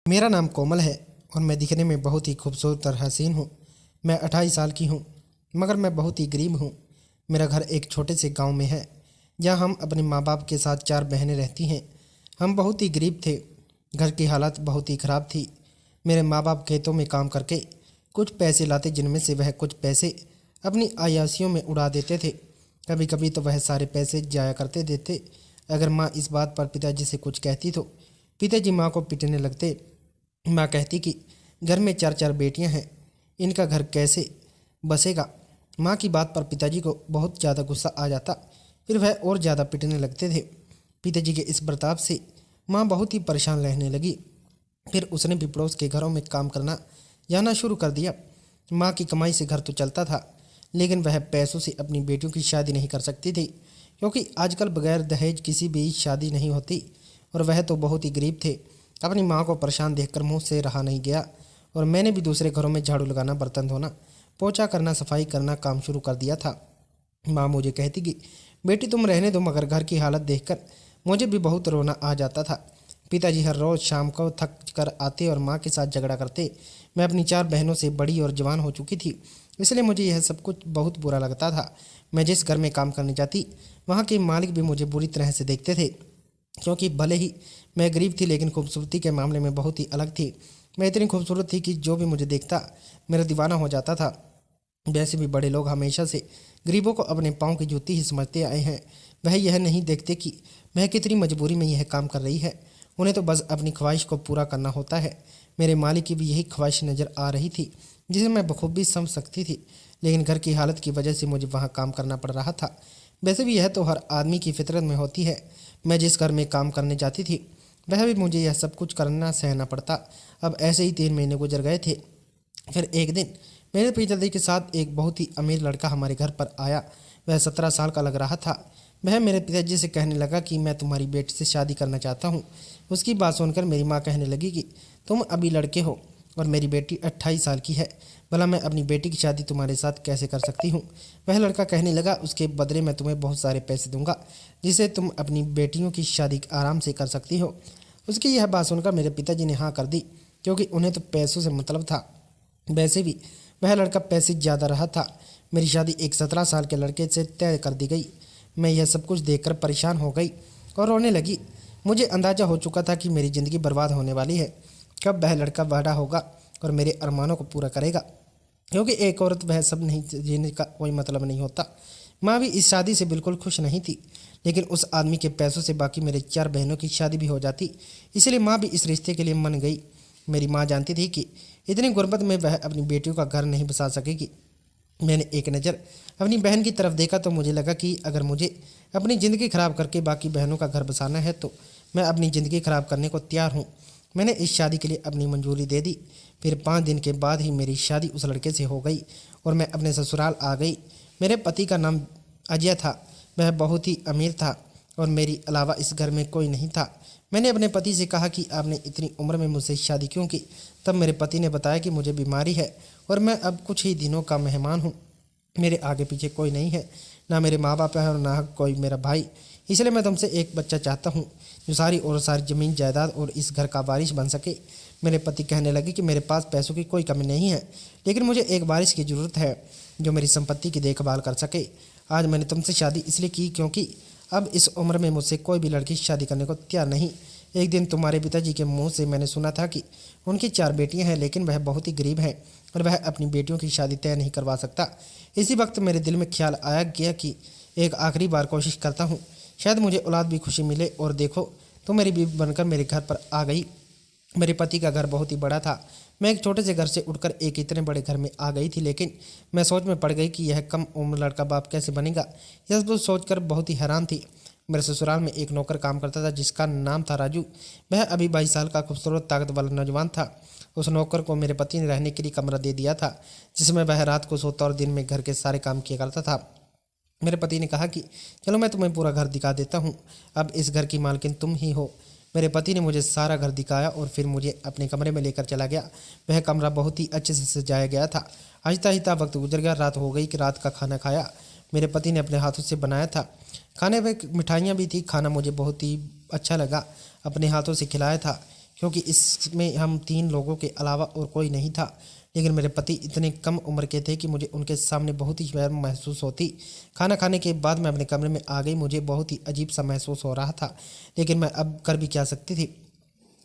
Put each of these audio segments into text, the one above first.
मेरा नाम कोमल है और मैं दिखने में बहुत ही खूबसूरत और हसीन हूँ। मैं 28 साल की हूँ, मगर मैं बहुत ही गरीब हूँ। मेरा घर एक छोटे से गांव में है, जहाँ हम अपने माँ बाप के साथ 4 बहनें रहती हैं। हम बहुत ही गरीब थे। घर की हालत बहुत ही ख़राब थी। मेरे माँ बाप खेतों में काम करके कुछ पैसे लाते, जिनमें से वह कुछ पैसे अपनी अय्याशियों में उड़ा देते थे। कभी कभी तो वह सारे पैसे जाया करते देते। अगर माँ इस बात पर पिताजी से कुछ कहती तो पिताजी माँ को पीटने लगते। माँ कहती कि घर में 4 4 बेटियां हैं, इनका घर कैसे बसेगा। माँ की बात पर पिताजी को बहुत ज़्यादा गुस्सा आ जाता। फिर वह और ज़्यादा पिटने लगते थे। पिताजी के इस बर्ताव से माँ बहुत ही परेशान रहने लगी। फिर उसने भी पड़ोस के घरों में काम करना जाना शुरू कर दिया। माँ की कमाई से घर तो चलता था, लेकिन वह पैसों से अपनी बेटियों की शादी नहीं कर सकती थी, क्योंकि आजकल बगैर दहेज किसी भी शादी नहीं होती। और वह तो बहुत ही गरीब थे। अपनी माँ को परेशान देखकर मुंह से रहा नहीं गया, और मैंने भी दूसरे घरों में झाड़ू लगाना, बर्तन धोना, पोछा करना, सफाई करना काम शुरू कर दिया था। माँ मुझे कहती कि बेटी तुम रहने दो, मगर घर की हालत देखकर मुझे भी बहुत रोना आ जाता था। पिताजी हर रोज़ शाम को थक कर आते और माँ के साथ झगड़ा करते। मैं अपनी 4 बहनों से बड़ी और जवान हो चुकी थी, इसलिए मुझे यह सब कुछ बहुत बुरा लगता था। मैं जिस घर में काम करने जाती, वहाँ के मालिक भी मुझे बुरी तरह से देखते थे, क्योंकि भले ही मैं गरीब थी, लेकिन खूबसूरती के मामले में बहुत ही अलग थी। मैं इतनी खूबसूरत थी कि जो भी मुझे देखता मेरा दीवाना हो जाता था। वैसे भी बड़े लोग हमेशा से गरीबों को अपने पाँव की जूती ही समझते आए हैं। वह यह नहीं देखते कि वह कितनी मजबूरी में यह काम कर रही है। उन्हें तो बस अपनी ख्वाहिश को पूरा करना होता है। मेरे मालिक की भी यही ख्वाहिश नज़र आ रही थी, जिसे मैं बखूबी समझ सकती थी, लेकिन घर की हालत की वजह से मुझे वहाँ काम करना पड़ रहा था। वैसे भी यह तो हर आदमी की फितरत में होती है। मैं जिस घर में काम करने जाती थी, वह भी मुझे यह सब कुछ करना सहना पड़ता। अब ऐसे ही 3 महीने गुजर गए थे। फिर एक दिन मेरे पिताजी के साथ एक बहुत ही अमीर लड़का हमारे घर पर आया। वह 17 साल का लग रहा था। वह मेरे पिताजी से कहने लगा कि मैं तुम्हारी बेटी से शादी करना चाहता हूँ। उसकी बात सुनकर मेरी माँ कहने लगी कि तुम अभी लड़के हो और मेरी बेटी 28 साल की है, भला मैं अपनी बेटी की शादी तुम्हारे साथ कैसे कर सकती हूँ। वह लड़का कहने लगा, उसके बदले मैं तुम्हें बहुत सारे पैसे दूंगा, जिससे तुम अपनी बेटियों की शादी आराम से कर सकती हो। उसकी यह बात सुनकर मेरे पिताजी ने हाँ कर दी, क्योंकि उन्हें तो पैसों से मतलब था। वैसे भी वह लड़का पैसे ज़्यादा रहा था। मेरी शादी एक 17 साल के लड़के से तय कर दी गई। मैं यह सब कुछ देखकर परेशान हो गई और रोने लगी। मुझे अंदाज़ा हो चुका था कि मेरी ज़िंदगी बर्बाद होने वाली है। कब वह लड़का बड़ा होगा और मेरे अरमानों को पूरा करेगा, क्योंकि एक औरत वह सब नहीं जीने का कोई मतलब नहीं होता। माँ भी इस शादी से बिल्कुल खुश नहीं थी, लेकिन उस आदमी के पैसों से बाकी मेरे 4 बहनों की शादी भी हो जाती, इसलिए माँ भी इस रिश्ते के लिए मन गई। मेरी माँ जानती थी कि इतनी गुर्बत में वह अपनी बेटियों का घर नहीं बसा सकेगी। मैंने एक नज़र अपनी बहन की तरफ देखा तो मुझे लगा कि अगर मुझे अपनी ज़िंदगी ख़राब करके बाकी बहनों का घर बसाना है, तो मैं अपनी ज़िंदगी ख़राब करने को तैयार हूँ। मैंने इस शादी के लिए अपनी मंजूरी दे दी। फिर 5 दिन के बाद ही मेरी शादी उस लड़के से हो गई और मैं अपने ससुराल आ गई। मेरे पति का नाम अजय था। वह बहुत ही अमीर था और मेरी अलावा इस घर में कोई नहीं था। मैंने अपने पति से कहा कि आपने इतनी उम्र में मुझसे शादी क्यों की। तब मेरे पति ने बताया कि मुझे बीमारी है और मैं अब कुछ ही दिनों का मेहमान हूँ। मेरे आगे पीछे कोई नहीं है, ना मेरे माँ बाप है और ना कोई मेरा भाई। इसलिए मैं तुमसे एक बच्चा चाहता हूँ, जो सारी और सारी ज़मीन जायदाद और इस घर का वारिस बन सके। मेरे पति कहने लगे कि मेरे पास पैसों की कोई कमी नहीं है, लेकिन मुझे एक वारिस की ज़रूरत है जो मेरी संपत्ति की देखभाल कर सके। आज मैंने तुमसे शादी इसलिए की क्योंकि अब इस उम्र में मुझसे कोई भी लड़की शादी करने को तैयार नहीं। एक दिन तुम्हारे पिताजी के मुंह से मैंने सुना था कि उनकी 4 बेटियां हैं, लेकिन वह बहुत ही गरीब हैं और वह अपनी बेटियों की शादी तय नहीं करवा सकता। इसी वक्त मेरे दिल में ख्याल आया गया कि एक आखिरी बार कोशिश करता हूँ, शायद मुझे औलाद भी खुशी मिले। और देखो, तुम मेरी बीवी बनकर मेरे घर पर आ गई। मेरे पति का घर बहुत ही बड़ा था। मैं एक छोटे से घर से उठकर एक इतने बड़े घर में आ गई थी, लेकिन मैं सोच में पड़ गई कि यह कम उम्र लड़का बाप कैसे बनेगा। यह सब सोचकर बहुत ही हैरान थी। मेरे ससुराल में एक नौकर काम करता था, जिसका नाम था राजू। वह अभी 22 साल का खूबसूरत ताकत वाला नौजवान था। उस नौकर को मेरे पति ने रहने के लिए कमरा दे दिया था, जिसमें वह रात को सोता और दिन में घर के सारे काम किया करता था। मेरे पति ने कहा कि चलो मैं तुम्हें पूरा घर दिखा देता हूँ, अब इस घर की मालकिन तुम ही हो। मेरे पति ने मुझे सारा घर दिखाया और फिर मुझे अपने कमरे में लेकर चला गया। वह कमरा बहुत ही अच्छे से सजाया गया था। आहिस्ता आहिस्ता वक्त गुजर गया, रात हो गई कि रात का खाना खाया। मेरे पति ने अपने हाथों से बनाया था। खाने में मिठाइयाँ भी थी। खाना मुझे बहुत ही अच्छा लगा, अपने हाथों से खिलाया था, क्योंकि इसमें हम 3 लोगों के अलावा और कोई नहीं था। लेकिन मेरे पति इतने कम उम्र के थे कि मुझे उनके सामने बहुत ही शर्म महसूस होती। खाना खाने के बाद मैं अपने कमरे में आ गई। मुझे बहुत ही अजीब सा महसूस हो रहा था, लेकिन मैं अब कर भी क्या सकती थी।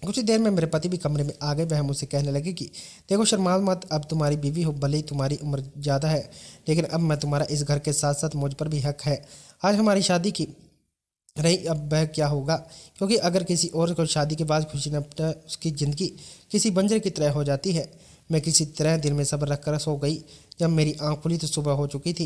कुछ ही देर में मेरे पति भी कमरे में आ गए। वह मुझसे कहने लगे कि देखो शर्माओ मत, अब तुम्हारी बीवी हो, भले ही तुम्हारी उम्र ज़्यादा है, लेकिन अब मैं तुम्हारा इस घर के साथ साथ मुझ पर भी हक है। आज हमारी शादी की रही, अब वह क्या होगा, क्योंकि अगर किसी और को शादी के बाद खुशी न पटा, उसकी ज़िंदगी किसी बंजर की तरह हो जाती है। मैं किसी तरह दिल में सब्र रखकर सो गई। जब मेरी आँख खुली तो सुबह हो चुकी थी।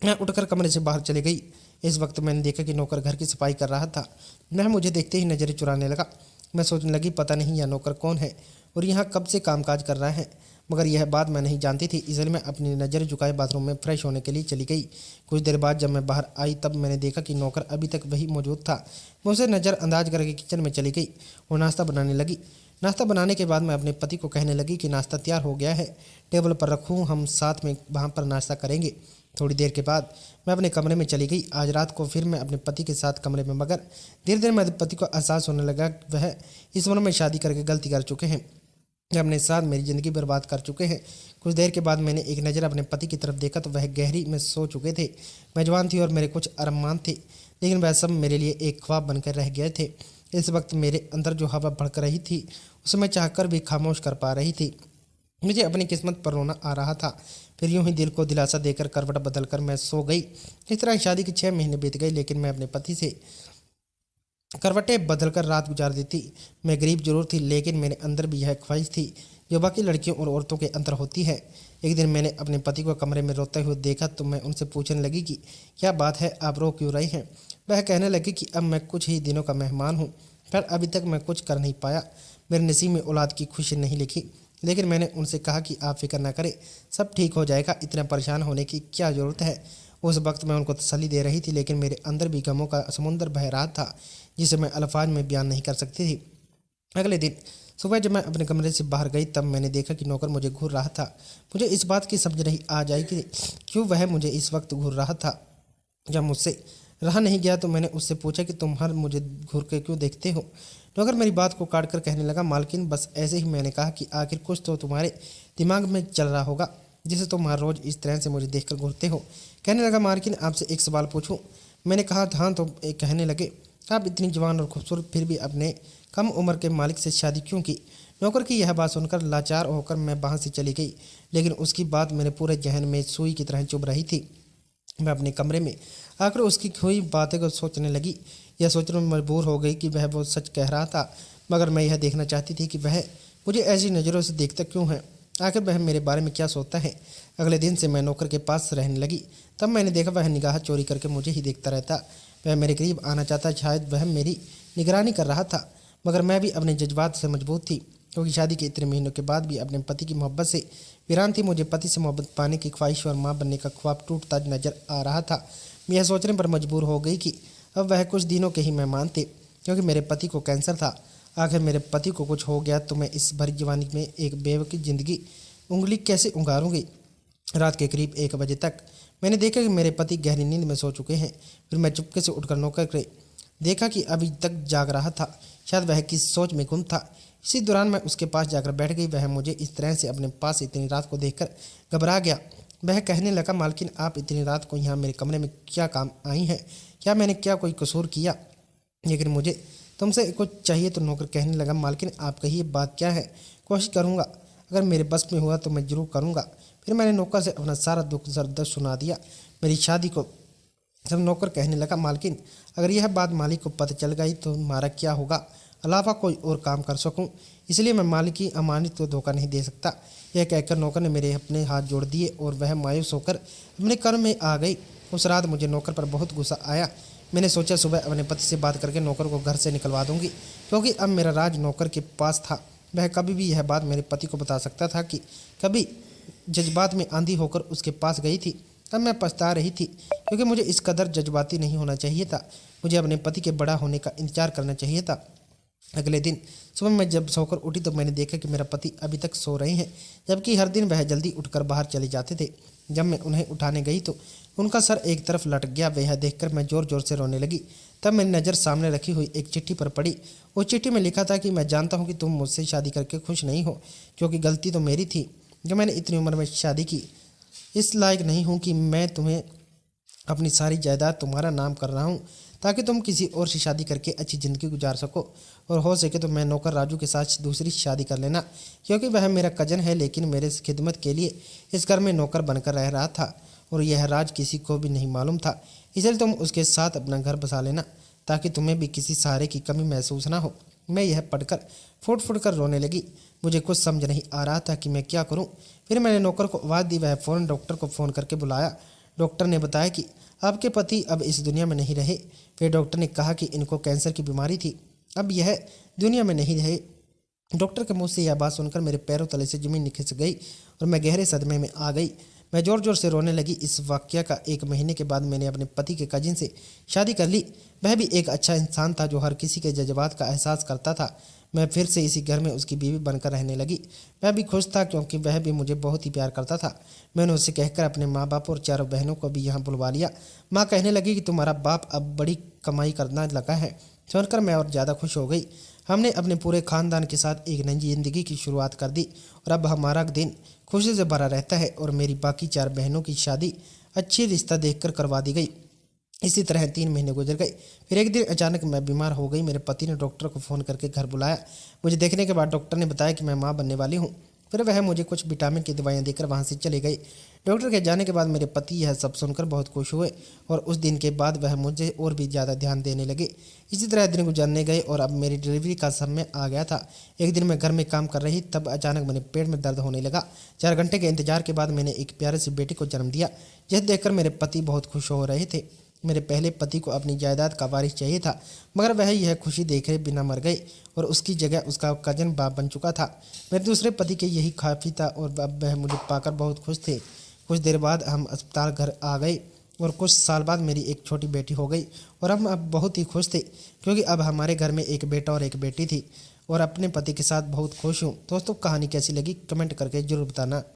मैं उठकर कमरे से बाहर चली गई। इस वक्त मैंने देखा कि नौकर घर की सफाई कर रहा था। वह मुझे देखते ही नज़रें चुराने लगा। मैं सोचने लगी पता नहीं यह नौकर कौन है और यहाँ कब से कामकाज कर रहा है, मगर यह बात मैं नहीं जानती थी। इसलिए मैं अपनी नज़र झुकाए बाथरूम में फ्रेश होने के लिए चली गई। कुछ देर बाद जब मैं बाहर आई तब मैंने देखा कि नौकर अभी तक वही मौजूद था। मैं उसे नज़रअंदाज करके किचन में चली गई और नाश्ता बनाने लगी। नाश्ता बनाने के बाद मैं अपने पति को कहने लगी कि नाश्ता तैयार हो गया है, टेबल पर रखूँ, हम साथ में वहाँ पर नाश्ता करेंगे। थोड़ी देर के बाद मैं अपने कमरे में चली गई। आज रात को फिर मैं अपने पति के साथ कमरे में, मगर धीरे धीरे मेरे पति को एहसास होने लगा वह इस उम्र में शादी करके गलती कर चुके हैं, अपने साथ मेरी ज़िंदगी बर्बाद कर चुके हैं। कुछ देर के बाद मैंने एक नज़र अपने पति की तरफ देखा तो वह गहरी में सो चुके थे। मैं जवान थी और मेरे कुछ अरमान थे, लेकिन वह सब मेरे लिए एक ख्वाब बनकर रह गए थे। इस वक्त मेरे अंदर जो हवा भड़क रही थी उसे मैं चाहकर भी खामोश कर पा रही थी। मुझे अपनी किस्मत पर रोना आ रहा था। फिर यूं ही दिल को दिलासा देकर करवट बदलकर मैं सो गई। इस तरह शादी के 6 महीने बीत गए, लेकिन मैं अपने पति से करवटें बदलकर रात गुजार देती। मैं गरीब जरूर थी, लेकिन मेरे अंदर भी यह ख्वाहिश थी जो बाकी लड़कियों और औरतों के अंदर होती है। एक दिन मैंने अपने पति को कमरे में रोते हुए देखा तो मैं उनसे पूछने लगी कि क्या बात है, आप रो क्यों रही हैं। वह कहने लगी कि अब मैं कुछ ही दिनों का मेहमान हूँ, पर अभी तक मैं कुछ कर नहीं पाया। मेरे नसीब में औलाद की खुशी नहीं लिखी। लेकिन मैंने उनसे कहा कि आप फिक्र ना करें, सब ठीक हो जाएगा, इतना परेशान होने की क्या ज़रूरत है। उस वक्त मैं उनको तसल्ली दे रही थी, लेकिन मेरे अंदर भी गमों का समुंदर बह रहा था जिसे मैं अल्फाज में बयान नहीं कर सकती थी। अगले दिन सुबह जब मैं अपने कमरे से बाहर गई तब मैंने देखा कि नौकर मुझे घूर रहा था। मुझे इस बात की समझ नहीं आ जाए कि क्यों वह मुझे इस वक्त घूर रहा था। जब मुझसे रहा नहीं गया तो मैंने उससे पूछा कि तुम हर मुझे घूर के क्यों देखते हो। नौकर मेरी बात को काट कर कहने लगा, मालकिन बस ऐसे ही मैंने कहा कि आखिर कुछ तो तुम्हारे दिमाग में चल रहा होगा जिसे तुम हर रोज़ इस तरह से मुझे देखकर घूरते हो। कहने लगा, मालकिन आपसे एक सवाल पूछूं। मैंने कहा हाँ। तो कहने लगे, आप इतनी जवान और खूबसूरत फिर भी अपने कम उम्र के मालिक से शादी क्यों की। नौकर की यह बात सुनकर लाचार होकर मैं वहाँ से चली गई, लेकिन उसकी बात मेरे पूरे जहन में सुई की तरह चुभ रही थी। मैं अपने कमरे में आकर उसकी हुई बातें को सोचने लगी। यह सोचने में मजबूर हो गई कि वह वो सच कह रहा था, मगर मैं यह देखना चाहती थी कि वह मुझे ऐसी नज़रों से देखता क्यों है, आखिर वह मेरे बारे में क्या सोचता है। अगले दिन से मैं नौकर के पास रहने लगी। तब मैंने देखा वह निगाह चोरी करके मुझे ही देखता रहता। वह मेरे करीब आना चाहता, शायद वह मेरी निगरानी कर रहा था, मगर मैं भी अपने जज्बात से मजबूत थी, क्योंकि शादी के इतने महीनों के बाद भी अपने पति की मोहब्बत से वीरान थी। मुझे पति से मोहब्बत पाने की ख्वाहिश और माँ बनने का ख्वाब टूटता नजर आ रहा था। मैं यह सोचने पर मजबूर हो गई कि अब वह कुछ दिनों के ही मेहमान थे, क्योंकि मेरे पति को कैंसर था। आखिर मेरे पति को कुछ हो गया तो मैं इस भरी जवानी में एक बेव की ज़िंदगी उंगली कैसे उंगारूंगी। रात के करीब 1 बजे तक मैंने देखा कि मेरे पति गहरी नींद में सो चुके हैं। फिर मैं चुपके से उठकर नौकर के देखा कि अभी तक जाग रहा था, शायद वह किस सोच में गुम था। इसी दौरान मैं उसके पास जाकर बैठ गई। वह मुझे इस तरह से अपने पास इतनी रात को देखकर घबरा गया। वह कहने लगा, मालकिन आप इतनी रात को यहाँ मेरे कमरे में क्या काम आई हैं, क्या मैंने क्या कोई कसूर किया, लेकिन मुझे तुमसे कुछ चाहिए। तो नौकर कहने लगा, मालकिन आप कहिए बात क्या है, कोशिश करूँगा, अगर मेरे बस में हुआ तो मैं ज़रूर करूँगा। फिर मैंने नौकर से अपना सारा दुख दर्द सुना दिया, मेरी शादी को। जब नौकर कहने लगा, मालकिन अगर यह बात मालिक को पता चल गई तो हमारा क्या होगा, अलावा कोई और काम कर सकूं, इसलिए मैं मालिक की अमानत को धोखा नहीं दे सकता। यह कहकर नौकर ने मेरे अपने हाथ जोड़ दिए और वह मायूस होकर अपने घर में आ गई। उस रात मुझे नौकर पर बहुत गुस्सा आया। मैंने सोचा सुबह अपने पति से बात करके नौकर को घर से निकलवा दूंगी, क्योंकि अब मेरा राज नौकर के पास था। वह कभी भी यह बात मेरे पति को बता सकता था कि कभी जज्बात में आंधी होकर उसके पास गई थी। तब मैं पछता रही थी, क्योंकि मुझे इस कदर जज्बाती नहीं होना चाहिए था। मुझे अपने पति के बड़ा होने का इंतजार करना चाहिए था। अगले दिन सुबह मैं जब सोकर उठी तो मैंने देखा कि मेरा पति अभी तक सो रहे हैं, जबकि हर दिन वह जल्दी उठकर बाहर चले जाते थे। जब मैं उन्हें उठाने गई तो उनका सर एक तरफ लटक गया। वह देखकर मैं ज़ोर ज़ोर से रोने लगी। तब मेरी नज़र सामने रखी हुई एक चिट्ठी पर पड़ी। उस चिट्ठी में लिखा था कि मैं जानता हूँ कि तुम मुझसे शादी करके खुश नहीं हो, क्योंकि गलती तो मेरी थी जो मैंने इतनी उम्र में शादी की। इस लायक नहीं हूँ कि मैं तुम्हें अपनी सारी जायदाद तुम्हारा नाम कर रहा हूँ ताकि तुम किसी और से शादी करके अच्छी ज़िंदगी गुजार सको, और हो सके तो मैं नौकर राजू के साथ दूसरी शादी कर लेना, क्योंकि वह मेरा कजन है लेकिन मेरे खिदमत के लिए इस घर में नौकर बनकर रह रहा था और यह राज किसी को भी नहीं मालूम था। इसलिए तुम उसके साथ अपना घर बसा लेना ताकि तुम्हें भी किसी सहारे की कमी महसूस ना हो। मैं यह पढ़कर फुट फुट कर रोने लगी। मुझे कुछ समझ नहीं आ रहा था कि मैं क्या करूं। फिर मैंने नौकर को आवाज़ दी। वह फ़ौरन डॉक्टर को फ़ोन करके बुलाया। डॉक्टर ने बताया कि आपके पति अब इस दुनिया में नहीं रहे। फिर डॉक्टर ने कहा कि इनको कैंसर की बीमारी थी, अब यह दुनिया में नहीं रहे। डॉक्टर के मुंह से यह बात सुनकर मेरे पैरों तले से ज़मीन खिसक गई और मैं गहरे सदमे में आ गई। मैं ज़ोर ज़ोर से रोने लगी। इस वाक़या का 1 महीने के बाद मैंने अपने पति के कजिन से शादी कर ली। वह भी एक अच्छा इंसान था जो हर किसी के जज्बात का एहसास करता था। मैं फिर से इसी घर में उसकी बीवी बनकर रहने लगी। मैं भी खुश था क्योंकि वह भी मुझे बहुत ही प्यार करता था। मैंने उससे कहकर अपने माँ बाप और चारों बहनों को भी यहाँ बुलवा लिया। माँ कहने लगी कि तुम्हारा बाप अब बड़ी कमाई करना लगा है। सुनकर मैं और ज़्यादा खुश हो गई। हमने अपने पूरे ख़ानदान के साथ एक नई ज़िंदगी की शुरुआत कर दी और अब हमारा दिन खुशी से भरा रहता है। और मेरी बाकी 4 बहनों की शादी अच्छी रिश्ता देखकर करवा दी गई। इसी तरह 3 महीने गुजर गए। फिर एक दिन अचानक मैं बीमार हो गई। मेरे पति ने डॉक्टर को फ़ोन करके घर बुलाया। मुझे देखने के बाद डॉक्टर ने बताया कि मैं माँ बनने वाली हूँ। फिर वह मुझे कुछ विटामिन की दवाइयाँ देकर वहाँ से चले गए। डॉक्टर के जाने के बाद मेरे पति यह सब सुनकर बहुत खुश हुए और उस दिन के बाद वह मुझे और भी ज़्यादा ध्यान देने लगे। इसी तरह दिन गुजरने गए और अब मेरी डिलीवरी का समय आ गया था। एक दिन मैं घर में काम कर रही तब अचानक मेरे पेट में दर्द होने लगा। 4 घंटे के इंतजार के बाद मैंने एक प्यारे से बेटे को जन्म दिया, जिसे देखकर मेरे पति बहुत खुश हो रहे थे। मेरे पहले पति को अपनी जायदाद का वारिस चाहिए था, मगर वह यह खुशी देखे बिना मर गए और उसकी जगह उसका कजन बाप बन चुका था। मेरे दूसरे पति के यही काफ़ी था और अब वह मुझे पाकर बहुत खुश थे। कुछ देर बाद हम अस्पताल घर आ गए और कुछ साल बाद मेरी एक छोटी बेटी हो गई और हम अब बहुत ही खुश थे, क्योंकि अब हमारे घर में एक बेटा और एक बेटी थी और अपने पति के साथ बहुत खुश हूँ। दोस्तों, कहानी कैसी लगी कमेंट करके जरूर बताना।